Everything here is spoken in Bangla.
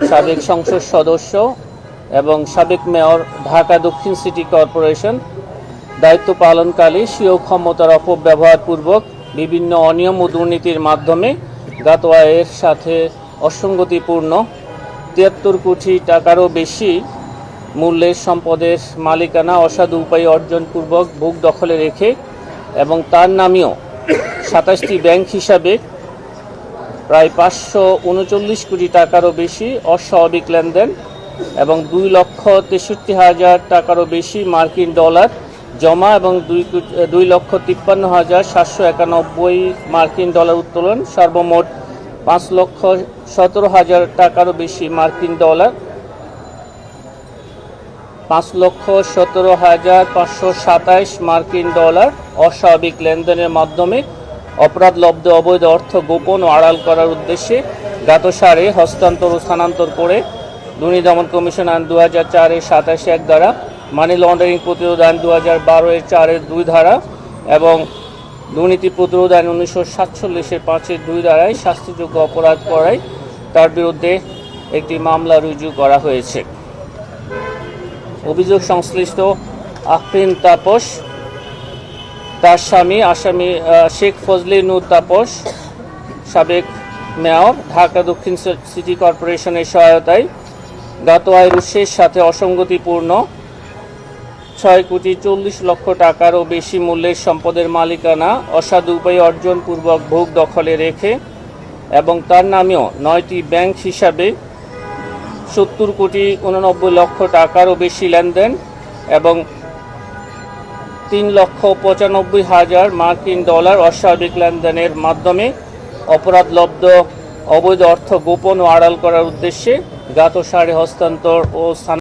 সাবেক সংসদ সদস্য এবং সাবেক মেয়র ঢাকা দক্ষিণ সিটি কর্পোরেশন দায়িত্ব পালনকালে স্বীয় ক্ষমতার অপব্যবহারপূর্বক বিভিন্ন অনিয়ম ও দুর্নীতির মাধ্যমে জ্ঞাত আয়ের সাথে অসঙ্গতিপূর্ণ ৭৩ কোটি টাকারও বেশি মূল্যের সম্পদের মালিকানা অসাধু উপায়ে অর্জনপূর্বক ভোগ দখলে রেখে এবং তার নামেও ২৭টি ব্যাংক হিসাবে প্রায় ৫৩৯ কোটি টাকারও বেশি অস্বাভাবিক লেনদেন এবং ২,৬৩,০০০ টাকারও বেশি মার্কিন ডলার জমা এবং ২,৫৩,৭৯১ মার্কিন ডলার উত্তোলন, সর্বমোট ৫,১৭,০০০ টাকারও বেশি মার্কিন ডলার, ৫,১৭,৫২৭ মার্কিন ডলার অস্বাভাবিক লেনদেনের মাধ্যমে অপরাধলব্ধ অবৈধ অর্থ গোপন ও আড়াল করার উদ্দেশ্যে জ্ঞাতসারে হস্তান্তর ও স্থানান্তর করে দুর্নীতি দমন কমিশন আইন ২০০৪-এর ২৭-১ ধারা, মানি লন্ডারিং প্রতিরোধ আইন ২০১২-এর ৪-২ ধারা এবং দুর্নীতি প্রতিরোধ আইন ১৯৪৭-এর ৫-২ ধারায় শাস্তিযোগ্য অপরাধ করায় তার বিরুদ্ধে একটি মামলা রুজু করা হয়েছে। অভিযোগ সংশ্লিষ্ট আফরিন তাপস, তার স্বামী আসামি শেখ ফজলে নূর তাপস, সাবেক মেয়র ঢাকা দক্ষিণ সিটি কর্পোরেশনের সহায়তায় জ্ঞাত আয়ের উৎসের সাথে অসঙ্গতিপূর্ণ ৬,৪০,০০,০০০ টাকারও বেশি মূল্যের সম্পদের মালিকানা অসাধু উপায়ে অর্জনপূর্বক ভোগ দখলে রেখে এবং তার নামেও ৯টি ব্যাংক হিসাবে ৭০,৮৯,০০,০০০ টাকারও বেশি লেনদেন এবং ৩,৯৫,০০০ মার্কিন ডলার অস্বাভাবিক লেনদেনের মাধ্যমে অপরাধলব্ধ অবৈধ অর্থ গোপন ও আড়াল করার উদ্দেশ্যে জ্ঞাতসারে হস্তান্তর ও